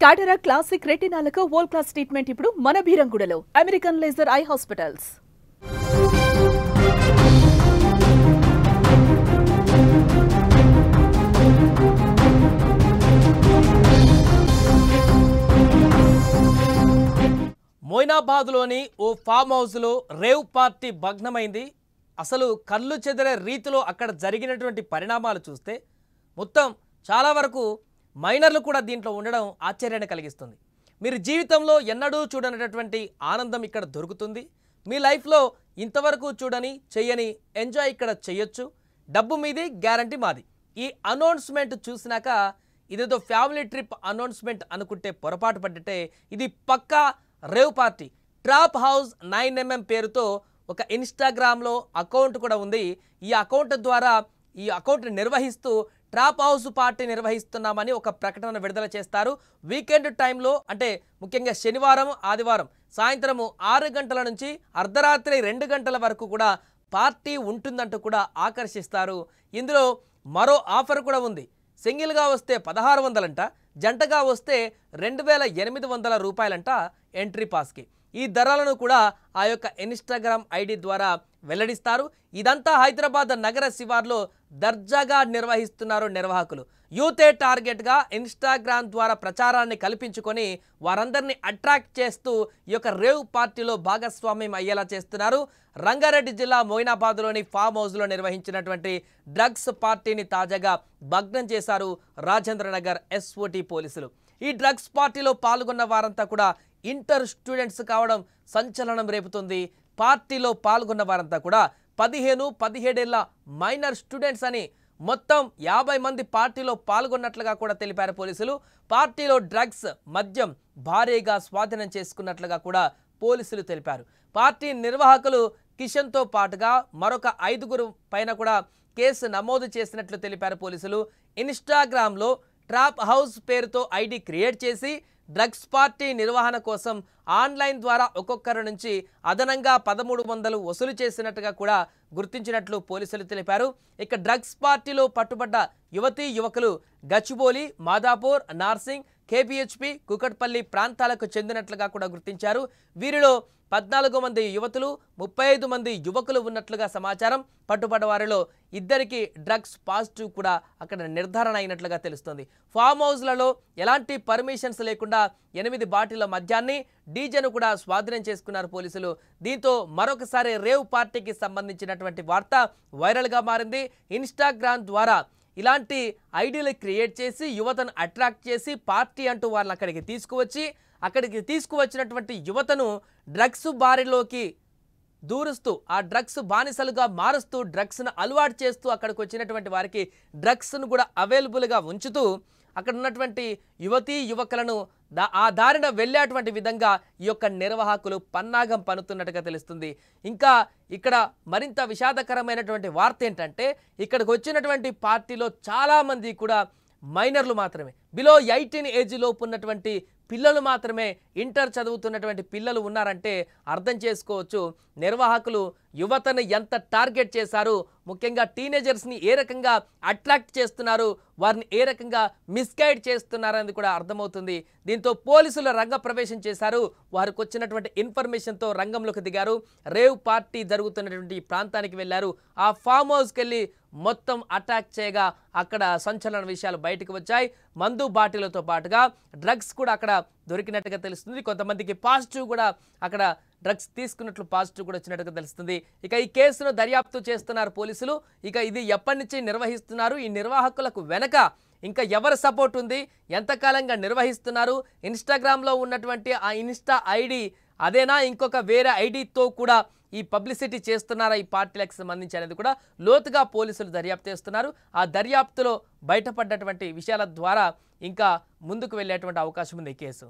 Cataract classic రెటినాలకు world class treatment ఇప్పుడు మన బీరంగూడలో అమెరికన్ లేజర్ ఐ హాస్పిటల్స్. మొయినాబాద్లోని ఓ ఫామ్ హౌస్లో రేవ్ పార్టీ భగ్నమైంది. అసలు కళ్ళు చెదిరే రీతిలో అక్కడ జరిగినటువంటి పరిణామాలు చూస్తే మొత్తం చాలా వరకు మైనర్లు కూడా దీంట్లో ఉండడం ఆశ్చర్యాన్ని కలిగిస్తుంది. మీరు జీవితంలో ఎన్నడూ చూడనటువంటి ఆనందం ఇక్కడ దొరుకుతుంది. మీ లైఫ్లో ఇంతవరకు చూడని చెయ్యని ఎంజాయ్ ఇక్కడ చేయొచ్చు. డబ్బు మీది, గ్యారంటీ మాది. ఈ అనౌన్స్మెంట్ చూసినాక ఇదేదో ఫ్యామిలీ ట్రిప్ అనౌన్స్మెంట్ అనుకుంటే పొరపాటు పడ్డట్టే. ఇది పక్కా rave party. Trap house 9mm పేరుతో ఒక ఇన్స్టాగ్రామ్లో అకౌంట్ కూడా ఉంది. ఈ అకౌంట్ ద్వారా ఈ అకౌంట్ నిర్వహిస్తూ ట్రాప్ హౌస్ పార్టీ నిర్వహిస్తున్నామని ఒక ప్రకటన విడుదల చేస్తారు. వీకెండ్ టైంలో అంటే ముఖ్యంగా శనివారం, ఆదివారం సాయంత్రం 6 గంటల నుంచి అర్ధరాత్రి 2 గంటల వరకు కూడా పార్టీ ఉంటుందంటూ కూడా ఆకర్షిస్తారు. ఇందులో మరో ఆఫర్ కూడా ఉంది. సింగిల్గా వస్తే 1600 అంట, జంటగా వస్తే 2800 రూపాయలంట ఎంట్రీ పాస్కి. ఈ ధరలను కూడా ఆ యొక్క ఇన్స్టాగ్రామ్ ఐడి ద్వారా వెల్లడిస్తారు. ఇదంతా హైదరాబాద్ నగర శివార్లో దర్జాగా నిర్వహిస్తున్నారు నిర్వాహకులు. యూతే టార్గెట్గా ఇన్స్టాగ్రామ్ ద్వారా ప్రచారాన్ని కల్పించుకొని వారందరినీ అట్రాక్ట్ చేస్తూ ఈ యొక్క రేవ్ పార్టీలో భాగస్వామ్యం అయ్యేలా చేస్తున్నారు. రంగారెడ్డి జిల్లా మొయినాబాద్లోని ఫామ్ హౌస్లో నిర్వహించినటువంటి డ్రగ్స్ పార్టీని తాజాగా భగ్నం చేశారు రాజేంద్రనగర్ ఎస్ఓటీ పోలీసులు. ఈ డ్రగ్స్ పార్టీలో పాల్గొన్న వారంతా కూడా ఇంటర్ స్టూడెంట్స్ కావడం సంచలనం రేపుతుంది. పార్టీలో పాల్గొన్న వారంతా కూడా 15-17 ఏళ్ల మైనర్ స్టూడెంట్స్ అని మొత్తం 50 మంది పార్టీలో పాల్గొన్నట్లుగా కూడా తెలిపారు పోలీసులు. పార్టీలో డ్రగ్స్, మద్యం భారీగా స్వాధీనం చేసుకున్నట్లుగా కూడా పోలీసులు తెలిపారు. పార్టీ నిర్వాహకులు కిషన్తో పాటుగా మరొక 5 పైన కూడా కేసు నమోదు చేసినట్లు తెలిపారు పోలీసులు. ఇన్స్టాగ్రామ్లో ట్రాప్ హౌస్ పేరుతో ఐడి క్రియేట్ చేసి డ్రగ్స్ పార్టీ నిర్వహణ కోసం ఆన్లైన్ ద్వారా ఒక్కొక్కరి నుంచి అదనంగా 1300 వసూలు చేసినట్టుగా కూడా గుర్తించినట్లు పోలీసులు తెలిపారు. ఇక డ్రగ్స్ పార్టీలో పట్టుబడ్డ యువతీ యువకులు గచ్చిబౌలి, మాదాపూర్, నార్సింగ్, కేపీహెచ్పి, కుకట్పల్లి ప్రాంతాలకు చెందినట్లుగా కూడా గుర్తించారు. వీరిలో 14 మంది యువతులు, 35 మంది యువకులు ఉన్నట్లుగా సమాచారం. పట్టుబడ్డ వారిలో 2కి డ్రగ్స్ పాజిటివ్ కూడా అక్కడ నిర్ధారణ అయినట్లుగా తెలుస్తుంది. ఫామ్ హౌస్లలో ఎలాంటి పర్మిషన్స్ లేకుండా 8 బాటిళ్ల మద్యాన్ని, డీజేను కూడా స్వాధీనం చేసుకున్నారు పోలీసులు. దీంతో మరొకసారి రేవ్ పార్టీకి సంబంధించినటువంటి వార్త వైరల్గా మారింది. ఇన్స్టాగ్రామ్ ద్వారా ఇలాంటి ఐడీలు క్రియేట్ చేసి యువతను అట్రాక్ట్ చేసి పార్టీ అంటూ వాళ్ళని అక్కడికి తీసుకువచ్చినటువంటి యువతను డ్రగ్స్ బారిలోకి దూరుస్తూ ఆ డ్రగ్స్ బానిసలుగా మారుస్తూ డ్రగ్స్ను అలవాటు చేస్తూ అక్కడికి వచ్చినటువంటి వారికి డ్రగ్స్ను కూడా అవైలబుల్గా ఉంచుతూ అక్కడ ఉన్నటువంటి యువతీ యువకులను ఆ దారిన వెళ్ళేటువంటి విధంగా ఈ యొక్క నిర్వాహకులు పన్నాగం పన్నుతున్నట్టుగా తెలుస్తుంది. ఇంకా ఇక్కడ మరింత విషాదకరమైనటువంటి వార్త ఏంటంటే ఇక్కడికి వచ్చినటువంటి పార్టీలో చాలామంది కూడా మైనర్లు మాత్రమే, బిలో 18 ఏజ్ లోపు ఉన్నటువంటి పిల్లలు మాత్రమే, ఇంటర్ చదువుతున్నటువంటి పిల్లలు ఉన్నారంటే అర్థం చేసుకోవచ్చు నిర్వాహకులు యువతను ఎంత టార్గెట్ చేశారు, ముఖ్యంగా టీనేజర్స్ని ఏ రకంగా అట్రాక్ట్ చేస్తున్నారు, వారిని ఏ రకంగా మిస్గైడ్ చేస్తున్నారని కూడా అర్థమవుతుంది. దీంతో పోలీసులు రంగప్రవేశం చేశారు. వారికి వచ్చినటువంటి ఇన్ఫర్మేషన్తో రంగంలోకి దిగారు. రేవ్ పార్టీ జరుగుతున్నటువంటి ప్రాంతానికి వెళ్ళారు. ఆ ఫామ్ హౌస్కి వెళ్ళి మొత్తం అటాక్ చేయగా అక్కడ సంచలన విషయాలు బయటకు వచ్చాయి. మందు బాటిలతో పాటుగా డ్రగ్స్ కూడా అక్కడ దొరికినట్టుగా తెలుస్తుంది. కొంతమందికి పాజిటివ్ కూడా అక్కడ డ్రగ్స్ తీసుకున్నట్లు పాజిటివ్ కూడా వచ్చినట్టుగా తెలుస్తుంది. ఇక ఈ కేసును దర్యాప్తు చేస్తున్నారు పోలీసులు. ఇక ఇది ఎప్పటి నుంచి నిర్వహిస్తున్నారు, ఈ నిర్వాహకులకు వెనక ఇంకా ఎవరి సపోర్ట్ ఉంది, ఎంతకాలంగా నిర్వహిస్తున్నారు, ఇన్స్టాగ్రామ్లో ఉన్నటువంటి ఆ ఇన్స్టా ఐడి అదేనా, ఇంకొక వేరే ఐడితో కూడా ఈ పబ్లిసిటీ చేస్తున్నారా ఈ పార్టీలకు సంబంధించి అనేది కూడా లోతుగా పోలీసులు దర్యాప్తు చేస్తున్నారు. ఆ దర్యాప్తులో బయటపడ్డటువంటి విషయాల ద్వారా ఇంకా ముందుకు వెళ్ళేటువంటి అవకాశం ఉంది ఈ కేసు.